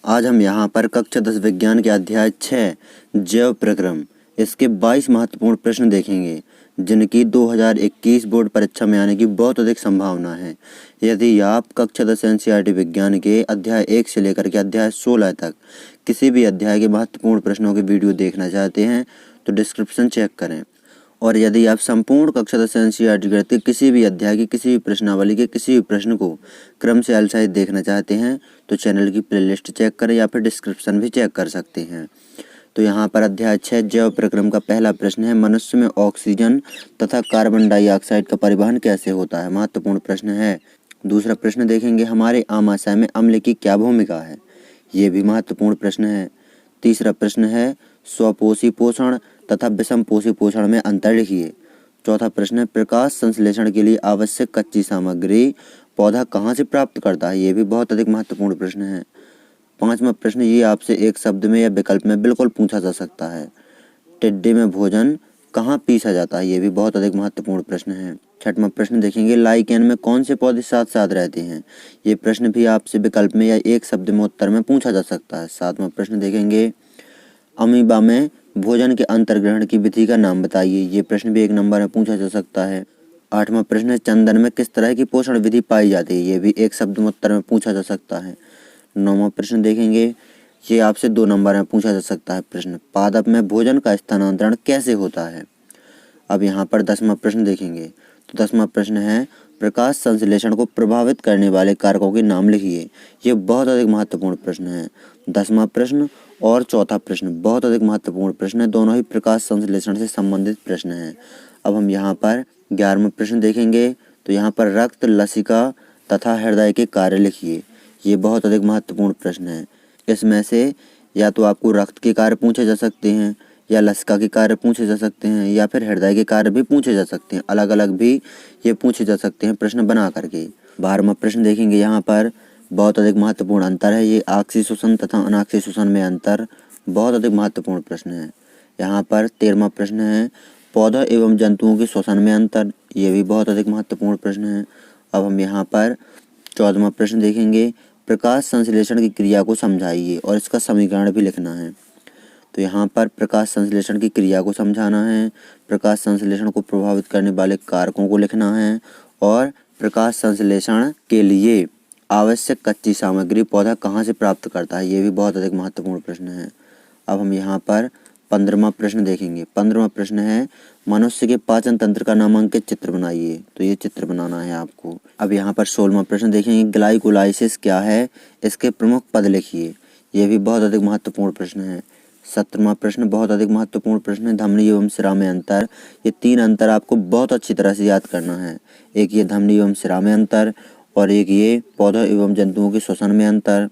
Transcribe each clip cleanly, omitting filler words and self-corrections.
आज हम यहाँ पर कक्षा 10 विज्ञान के अध्याय 6 जैव प्रक्रम इसके 22 महत्वपूर्ण प्रश्न देखेंगे जिनकी 2021 बोर्ड परीक्षा में आने की बहुत अधिक संभावना है। यदि आप कक्षा 10 एनसीईआरटी विज्ञान के अध्याय 1 से लेकर के अध्याय 16 तक किसी भी अध्याय के महत्वपूर्ण प्रश्नों के वीडियो देखना चाहते हैं तो डिस्क्रिप्शन चेक करें। और यदि आप संपूर्ण कक्षा 10 एनसीईआरटी गणित के किसी भी अध्याय की किसी भी प्रश्नावली के किसी भी प्रश्न को क्रम से सहित देखना चाहते हैं तो चैनल की प्लेलिस्ट चेक करें या फिर डिस्क्रिप्शन भी चेक कर सकते हैं। तो यहाँ पर अध्याय 6 जैव प्रक्रम का पहला प्रश्न है, मनुष्य में ऑक्सीजन तथा कार्बन डाइऑक्साइड का परिवहन कैसे होता है। महत्वपूर्ण प्रश्न है। दूसरा प्रश्न देखेंगे, हमारे आमाशय में अम्ल की क्या भूमिका है। ये भी महत्वपूर्ण प्रश्न है। तीसरा प्रश्न है, स्वपोषी पोषण तथा विषमपोषी पोषण में अंतर लिखिए। चौथा प्रश्न है, प्रकाश संश्लेषण के लिए आवश्यक कच्ची सामग्री पौधा कहाँ से प्राप्त करता है। ये भी बहुत अधिक महत्वपूर्ण प्रश्न है। पांचवा प्रश्न, ये आपसे एक शब्द में या विकल्प में बिल्कुल पूछा जा सकता है। टिड्डे में भोजन कहाँ पीसा जाता है। ये भी बहुत अधिक महत्वपूर्ण प्रश्न है। छठवां प्रश्न देखेंगे, लाइकेन में कौन से पौधे साथ साथ रहते हैं। ये प्रश्न भी आपसे विकल्प में या एक शब्द में उत्तर में पूछा जा सकता है। सातवां प्रश्न देखेंगे, अमीबा में भोजन के अंतर्ग्रहण की विधि का नाम बताइए। ये प्रश्न भी एक नंबर में पूछा जा सकता है। आठवां प्रश्न है, चंदन में किस तरह की पोषण विधि पाई जाती है। ये भी एक शब्द में उत्तर में पूछा जा सकता है। नौवां प्रश्न देखेंगे, ये आपसे 2 नंबर में पूछा जा सकता है प्रश्न, पादप में भोजन का स्थानांतरण कैसे होता है। अब यहाँ पर 10वां प्रश्न देखेंगे। तो 10वां प्रश्न है, प्रकाश संश्लेषण को प्रभावित करने वाले कारकों के नाम लिखिए। ये बहुत अधिक महत्वपूर्ण प्रश्न है। 10वां प्रश्न और चौथा प्रश्न बहुत अधिक महत्वपूर्ण प्रश्न है। दोनों ही प्रकाश संश्लेषण से संबंधित प्रश्न हैं। अब हम यहाँ पर 11वां प्रश्न देखेंगे। तो यहाँ पर रक्त, लसिका तथा हृदय के कार्य लिखिए। ये बहुत अधिक महत्वपूर्ण प्रश्न है। इसमें से या तो आपको रक्त के कार्य पूछे जा सकते हैं या लसिका के कार्य पूछे जा सकते हैं या फिर हृदय के कार्य भी पूछे जा सकते हैं। अलग अलग भी ये पूछे जा सकते हैं प्रश्न बना करके। 12वां प्रश्न देखेंगे। यहाँ पर बहुत अधिक महत्वपूर्ण अंतर है। ये आक्सीय श्वसन तथा अनाक्सीय श्वसन में अंतर बहुत अधिक महत्वपूर्ण प्रश्न है। यहाँ पर 13वां प्रश्न है, पौधा एवं जंतुओं के श्वसन में अंतर। ये भी बहुत अधिक महत्वपूर्ण प्रश्न है। अब हम यहाँ पर 14वां प्रश्न देखेंगे, प्रकाश संश्लेषण की क्रिया को समझाइए और इसका समीकरण भी लिखना है। तो यहाँ पर प्रकाश संश्लेषण की क्रिया को समझाना है, प्रकाश संश्लेषण को प्रभावित करने वाले कारकों को लिखना है और प्रकाश संश्लेषण के लिए आवश्यक कच्ची सामग्री पौधा कहाँ से प्राप्त करता है। ये भी बहुत अधिक महत्वपूर्ण प्रश्न है। अब हम यहाँ पर 15वां प्रश्न देखेंगे। 15वां प्रश्न है, मनुष्य के पाचन तंत्र का नामांकित चित्र बनाइए। तो ये चित्र बनाना है आपको। अब यहाँ पर 16वां प्रश्न देखेंगे, ग्लाइकोलाइसिस क्या है, इसके प्रमुख पद लिखिए। ये भी बहुत अधिक महत्वपूर्ण प्रश्न है। 17वां प्रश्न बहुत अधिक महत्वपूर्ण प्रश्न है, धमनी एवं सिरा में अंतर। ये 3 अंतर आपको बहुत अच्छी तरह से याद करना है। एक ये धमनी एवं सिरा में अंतर और एक ये पौधों एवं जंतुओं के श्वसन में अंतर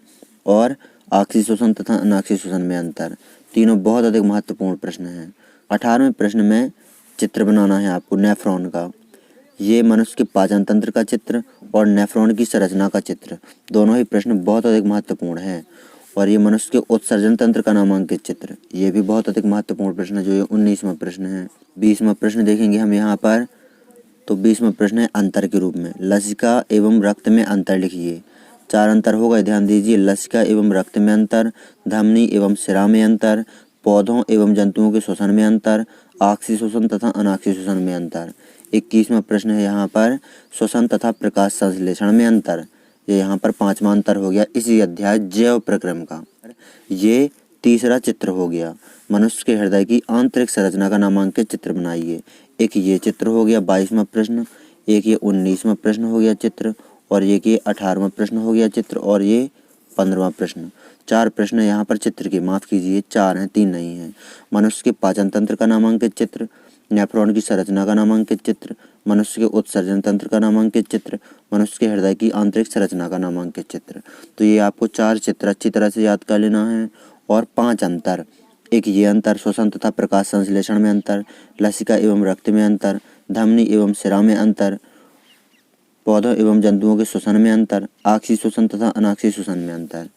और आक्सीय श्वसन तथा अनाक्सीय श्वसन में अंतर। तीनों बहुत अधिक महत्वपूर्ण प्रश्न हैं। 18वें प्रश्न में चित्र बनाना है आपको नेफ्रॉन का। ये मनुष्य के पाचन तंत्र का चित्र और नेफ्रॉन की संरचना का चित्र, दोनों ही प्रश्न बहुत अधिक महत्वपूर्ण है। और ये मनुष्य के उत्सर्जन तंत्र का नामांकित चित्र, ये भी बहुत अधिक महत्वपूर्ण प्रश्न है, जो ये 19वां प्रश्न है। 20वां प्रश्न देखेंगे हम यहाँ पर। तो 20वां प्रश्न है, अंतर के रूप में लसिका एवं रक्त में अंतर लिखिए। 4 अंतर हो गए, ध्यान दीजिए। लसिका एवं रक्त में अंतर, धमनी एवं सिरा में अंतर, पौधों एवं जंतुओं के श्वसन में अंतर, आक्सीय श्वसन तथा अनाक्सीय श्वसन में अंतर। 21वां प्रश्न है यहाँ पर, श्वसन तथा प्रकाश संश्लेषण में अंतर। ये यहाँ पर 5वां अंतर हो गया इसी अध्याय जैव प्रक्रम का। ये तीसरा चित्र हो गया, मनुष्य के हृदय की आंतरिक संरचना का नामांकित चित्र बनाइए। एक ये चित्र हो गया 22वां प्रश्न, एक ये 19वां प्रश्न हो गया चित्र और एक ये 18वां प्रश्न हो गया चित्र और ये 15वां प्रश्न। 4 प्रश्न यहाँ पर चित्र के, माफ कीजिए 4 हैं, 3 नहीं हैं। मनुष्य के पाचन तंत्र का नामांकित चित्र, नेफ्रॉन की संरचना का नामांकित चित्र, मनुष्य के उत्सर्जन तंत्र का नामांकित चित्र, मनुष्य के हृदय की आंतरिक संरचना का नामांकित चित्र। तो ये आपको 4 चित्र अच्छी तरह से याद कर लेना है। और 5 अंतर, एक ये अंतर, श्वसन तथा प्रकाश संश्लेषण में अंतर, लसिका एवं रक्त में अंतर, धमनी एवं सिरा में अंतर, पौधों एवं जंतुओं के श्वसन में अंतर, आक्सीय श्वसन तथा अनाक्सीय श्वसन में अंतर।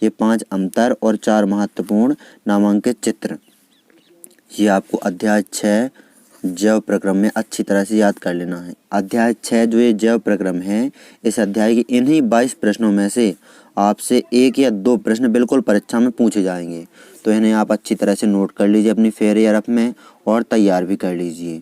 ये 5 अंतर और 4 महत्वपूर्ण नामांकित चित्र, ये आपको अध्याय 6 जैव प्रक्रम में अच्छी तरह से याद कर लेना है। अध्याय 6 जो ये जैव प्रक्रम है, इस अध्याय के इन्हीं 22 प्रश्नों में से आपसे 1 या 2 प्रश्न बिल्कुल परीक्षा में पूछे जाएंगे, तो इन्हें आप अच्छी तरह से नोट कर लीजिए अपनी फेयर या रफ में और तैयार भी कर लीजिए।